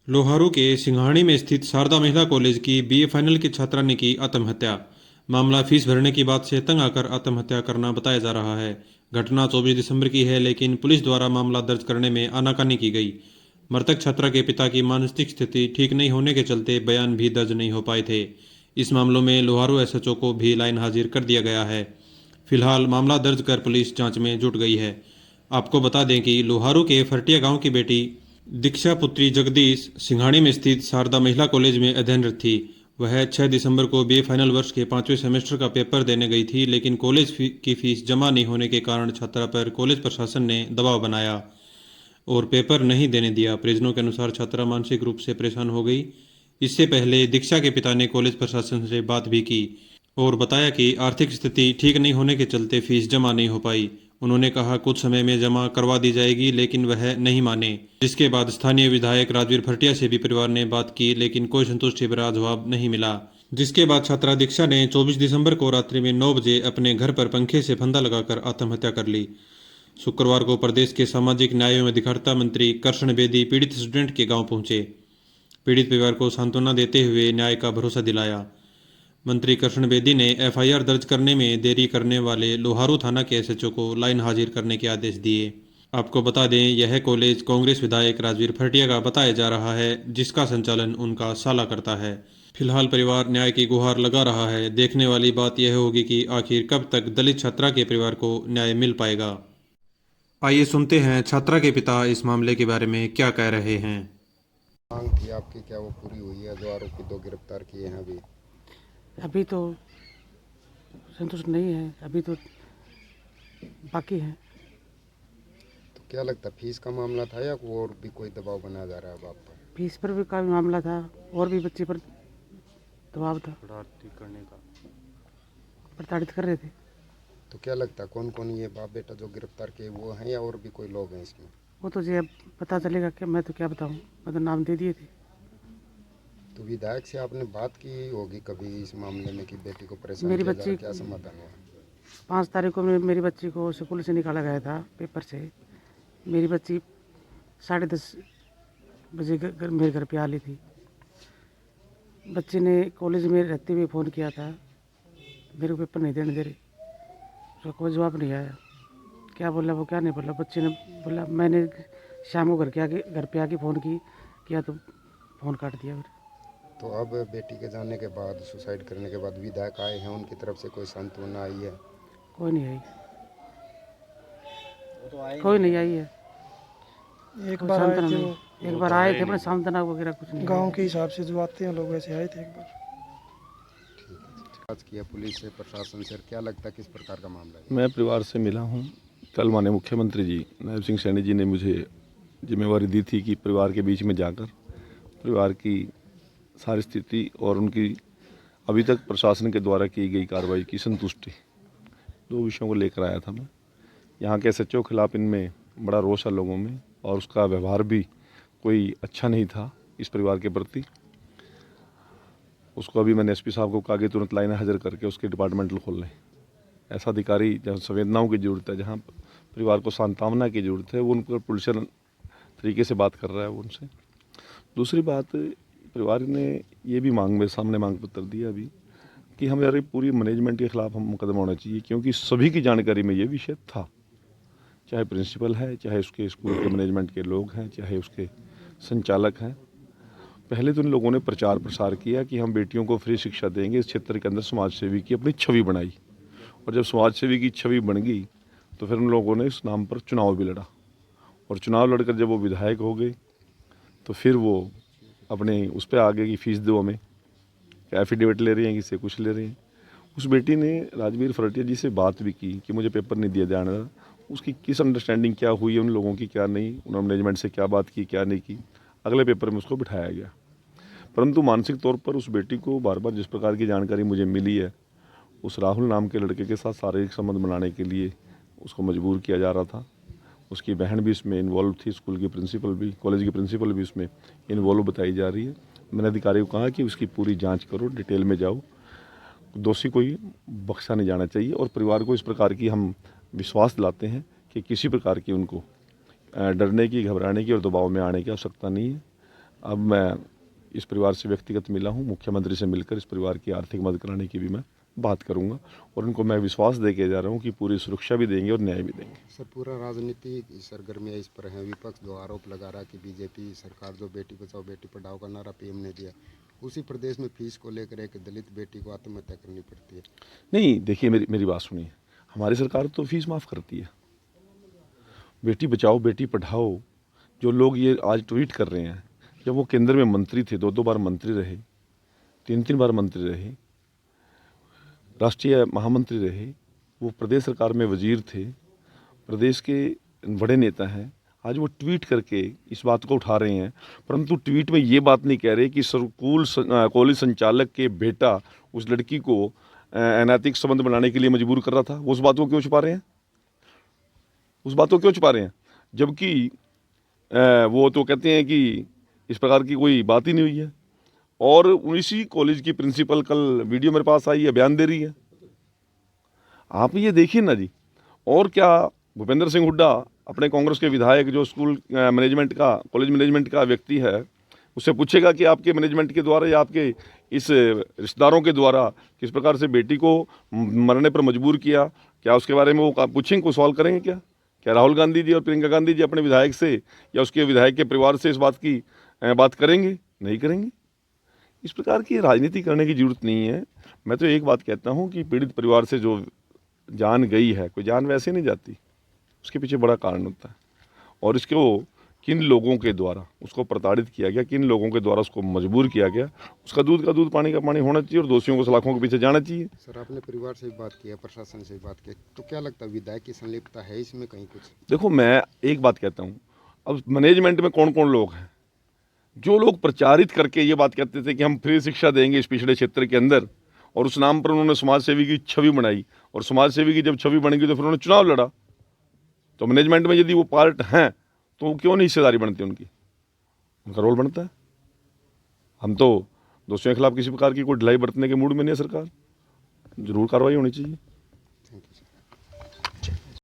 लोहारू के सिंघाड़ी में स्थित शारदा महिला कॉलेज की बीए फाइनल की छात्रा ने की आत्महत्या। मामला फीस भरने की बात से तंग आकर आत्महत्या करना बताया जा रहा है। घटना 24 दिसंबर की है, लेकिन पुलिस द्वारा मामला दर्ज करने में आनाकानी की गई। मृतक छात्रा के पिता की मानसिक स्थिति ठीक नहीं होने के चलते बयान भी दर्ज नहीं हो पाए थे। इस मामलों में लोहारू एसएचओ को भी लाइन हाजिर कर दिया गया है। फिलहाल मामला दर्ज कर पुलिस जांच में जुट गई है। आपको बता दें कि लोहारू के फरटिया गांव की बेटी दीक्षा पुत्री जगदीश सिंघाड़ी में स्थित शारदा महिला कॉलेज में अध्ययनरत थी। वह 6 दिसंबर को बीए फाइनल वर्ष के 5वें सेमेस्टर का पेपर देने गई थी, लेकिन कॉलेज की फीस जमा नहीं होने के कारण छात्रा पर कॉलेज प्रशासन ने दबाव बनाया और पेपर नहीं देने दिया। परिजनों के अनुसार छात्रा मानसिक रूप से परेशान हो गई। इससे पहले दीक्षा के पिता ने कॉलेज प्रशासन से बात भी की और बताया कि आर्थिक स्थिति ठीक नहीं होने के चलते फीस जमा नहीं हो पाई। उन्होंने कहा कुछ समय में जमा करवा दी जाएगी, लेकिन वह नहीं माने। जिसके बाद स्थानीय विधायक राजवीर भरटिया से भी परिवार ने बात की, लेकिन कोई संतुष्टि भरा जवाब नहीं मिला। जिसके बाद छात्रा दीक्षा ने 24 दिसंबर को रात्रि में 9 बजे अपने घर पर पंखे से फंदा लगाकर आत्महत्या कर ली। शुक्रवार को प्रदेश के सामाजिक न्याय एवं अधिकारिता मंत्री कृष्ण बेदी पीड़ित स्टूडेंट के गांव पहुंचे। पीड़ित परिवार को सांत्वना देते हुए न्याय का भरोसा दिलाया। मंत्री कृष्ण बेदी ने एफआईआर दर्ज करने में देरी करने वाले लोहारू थाना के एसएचओ को लाइन हाजिर करने के आदेश दिए। आपको बता दें, यह कॉलेज कांग्रेस विधायक राजवीर भरटिया का बताया जा रहा है, जिसका संचालन उनका साला करता है। फिलहाल परिवार न्याय की गुहार लगा रहा है। देखने वाली बात यह होगी कि आखिर कब तक दलित छात्रा के परिवार को न्याय मिल पाएगा। आइए सुनते हैं छात्रा के पिता इस मामले के बारे में क्या कह रहे हैं। मांग थी आपकी, क्या वो पूरी हुई है? जो आरोपी दो गिरफ्तार किए हैं अभी तो संतुष्ट नहीं है, अभी तो बाकी है। तो क्या लगता है, फीस का मामला था या और भी कोई दबाव बनाया जा रहा है बाप पर? फीस पर भी काफ़ी मामला था और भी बच्चे पर दबाव था, करने का। प्रताड़ित कर रहे थे। तो क्या लगता है, कौन कौन ये बाप बेटा जो गिरफ्तार किए वो हैं या और भी कोई लोग हैं इसमें? वो तो जी अब पता चलेगा कि मैं तो क्या बताऊँ, मैं तो नाम दे दिए थे। तो विधायक से आपने बात की होगी कभी इस मामले में कि बेटी को परेशान मेरी किया जा रहा बच्ची है, क्या समाधान हुआ? 5 तारीख को मेरी बच्ची को स्कूल से निकाला गया था पेपर से। मेरी बच्ची 10:30 बजे मेरे घर पे आ ली थी। बच्चे ने कॉलेज में रहते हुए फ़ोन किया था, मेरे को पेपर नहीं देने दे रहे। उसका कोई जवाब नहीं आया। क्या बोला वो क्या नहीं बोला। बच्चे ने बोला, मैंने शाम को घर पे आके फ़ोन किया तो फ़ोन काट दिया फिर। तो अब बेटी के जाने के बाद, सुसाइड करने के बाद विधायक आए हैं, उनकी तरफ से कोई सांत्वना आई है? कोई नहीं आई, कोई नहीं आई है। एक कोई बार आए सांत्वना थे नहीं। वो एक बार आए थे, अपने सांत्वना वगैरह कुछ नहीं। गांव के हिसाब से जो आते हैं लोग वैसे आए थे एक बार। जांच किया पुलिस से, प्रशासन से, क्या लगता है किस प्रकार का मामला है? मैं परिवार से मिला हूँ। कल माननीय मुख्यमंत्री जी नायब सिंह सैनी जी ने मुझे जिम्मेवारी दी थी कि परिवार के बीच में जाकर परिवार की सारी स्थिति और उनकी अभी तक प्रशासन के द्वारा की गई कार्रवाई की संतुष्टि, 2 विषयों को लेकर आया था मैं। यहाँ के एसएचओ के खिलाफ इनमें बड़ा रोष है लोगों में और उसका व्यवहार भी कोई अच्छा नहीं था इस परिवार के प्रति। उसको अभी मैंने एसपी साहब को कहा कि तुरंत लाइन हाजिर करके उसके डिपार्टमेंटल खोल लें। ऐसा अधिकारी जहाँ संवेदनाओं की ज़रूरत है, जहाँ परिवार को सांत्वना की ज़रूरत है, वो उन पर पुलिसियल तरीके से बात कर रहा है वो उनसे। दूसरी बात, परिवार ने ये भी मेरे सामने मांग पत्र दिया अभी कि हमारी पूरी मैनेजमेंट के खिलाफ हम मुकदमा होना चाहिए, क्योंकि सभी की जानकारी में ये विषय था। चाहे प्रिंसिपल है, चाहे उसके स्कूल के मैनेजमेंट के लोग हैं, चाहे उसके संचालक हैं। पहले तो इन लोगों ने प्रचार प्रसार किया कि हम बेटियों को फ्री शिक्षा देंगे। इस क्षेत्र के अंदर समाज सेवी की अपनी छवि बनाई और जब समाज सेवी की छवि बन गई तो फिर उन लोगों ने इस नाम पर चुनाव भी लड़ा और चुनाव लड़कर जब वो विधायक हो गए तो फिर वो अपने उस पर आ गए कि फीस दो हमें, एफिडेविट ले रही हैं, किसी कुछ ले रही हैं। उस बेटी ने राजवीर भरटिया जी से बात भी की कि मुझे पेपर नहीं दिया जाने रहा। उसकी किस अंडरस्टैंडिंग क्या हुई है उन लोगों की, क्या नहीं, उन्होंने मैनेजमेंट से क्या बात की, क्या नहीं की। अगले पेपर में उसको बिठाया गया, परंतु मानसिक तौर पर उस बेटी को बार बार जिस प्रकार की जानकारी मुझे मिली है, उस राहुल नाम के लड़के के साथ शारीरिक संबंध बनाने के लिए उसको मजबूर किया जा रहा था। उसकी बहन भी इसमें इन्वॉल्व थी, स्कूल की प्रिंसिपल भी, कॉलेज की प्रिंसिपल भी इसमें इन्वॉल्व बताई जा रही है। मैंने अधिकारी को कहा कि उसकी पूरी जांच करो, डिटेल में जाओ, दोषी कोई बख्शा नहीं जाना चाहिए। और परिवार को इस प्रकार की हम विश्वास दिलाते हैं कि किसी प्रकार की उनको डरने की, घबराने की और दबाव में आने की आवश्यकता नहीं है। अब मैं इस परिवार से व्यक्तिगत मिला हूँ, मुख्यमंत्री से मिलकर इस परिवार की आर्थिक मदद कराने की भी मैं बात करूँगा और उनको मैं विश्वास दे के जा रहा हूँ कि पूरी सुरक्षा भी देंगे और न्याय भी देंगे। सर पूरा राजनीति सरगर्मियाँ इस पर हैं। विपक्ष जो आरोप लगा रहा कि बीजेपी सरकार जो बेटी बचाओ बेटी पढ़ाओ का नारा पीएम ने दिया, उसी प्रदेश में फीस को लेकर एक दलित बेटी को आत्महत्या करनी पड़ती है। नहीं, देखिए मेरी बात सुनिए, हमारी सरकार तो फीस माफ़ करती है। बेटी बचाओ बेटी पढ़ाओ जो लोग ये आज ट्वीट कर रहे हैं, जब वो केंद्र में मंत्री थे, 2-2 बार मंत्री रहे, 3-3 बार मंत्री रहे, राष्ट्रीय महामंत्री रहे, वो प्रदेश सरकार में वजीर थे, प्रदेश के बड़े नेता हैं, आज वो ट्वीट करके इस बात को उठा रहे हैं, परंतु ट्वीट में ये बात नहीं कह रहे कि स्कूल कॉलेज संचालक के बेटा उस लड़की को अनैतिक संबंध बनाने के लिए मजबूर कर रहा था। वो उस बात को क्यों छुपा रहे हैं? उस बात को क्यों छुपा रहे हैं? जबकि वो तो कहते हैं कि इस प्रकार की कोई बात ही नहीं हुई है। और उसी कॉलेज की प्रिंसिपल कल वीडियो मेरे पास आई है, बयान दे रही है। आप ये देखिए ना जी। और क्या भूपेंद्र सिंह हुड्डा अपने कांग्रेस के विधायक जो स्कूल मैनेजमेंट का कॉलेज मैनेजमेंट का व्यक्ति है, उससे पूछेगा कि आपके मैनेजमेंट के द्वारा या आपके इस रिश्तेदारों के द्वारा किस प्रकार से बेटी को मरने पर मजबूर किया? क्या उसके बारे में वो पूछेंगे, को सवाल करेंगे? क्या राहुल गांधी जी और प्रियंका गांधी जी अपने विधायक से या उसके विधायक के परिवार से इस बात की बात करेंगे? नहीं करेंगे। इस प्रकार की राजनीति करने की जरूरत नहीं है। मैं तो एक बात कहता हूँ कि पीड़ित परिवार से जो जान गई है, कोई जान वैसे नहीं जाती, उसके पीछे बड़ा कारण होता है। और इसको किन लोगों के द्वारा उसको प्रताड़ित किया गया, किन लोगों के द्वारा उसको मजबूर किया गया, उसका दूध का दूध पानी का पानी होना चाहिए और दोषियों को सलाखों के पीछे जाना चाहिए। सर आपने परिवार से भी बात की है, प्रशासन से भी बात की, तो क्या लगता है विधायक की संलिप्तता है इसमें कहीं कुछ? देखो, मैं एक बात कहता हूँ, अब मैनेजमेंट में कौन कौन लोग हैं? जो लोग प्रचारित करके ये बात कहते थे कि हम फ्री शिक्षा देंगे इस पिछड़े क्षेत्र के अंदर, और उस नाम पर उन्होंने समाज सेवी की छवि बनाई, और समाज सेवी की जब छवि बन गई तो फिर उन्होंने चुनाव लड़ा। तो मैनेजमेंट में यदि वो पार्ट हैं तो क्यों नहीं हिस्सेदारी बनती उनकी? उनका रोल बनता है। हम तो दोषियों के खिलाफ किसी प्रकार की कोई ढिलाई बरतने के मूड में नहीं है। सरकार जरूर कार्रवाई होनी चाहिए।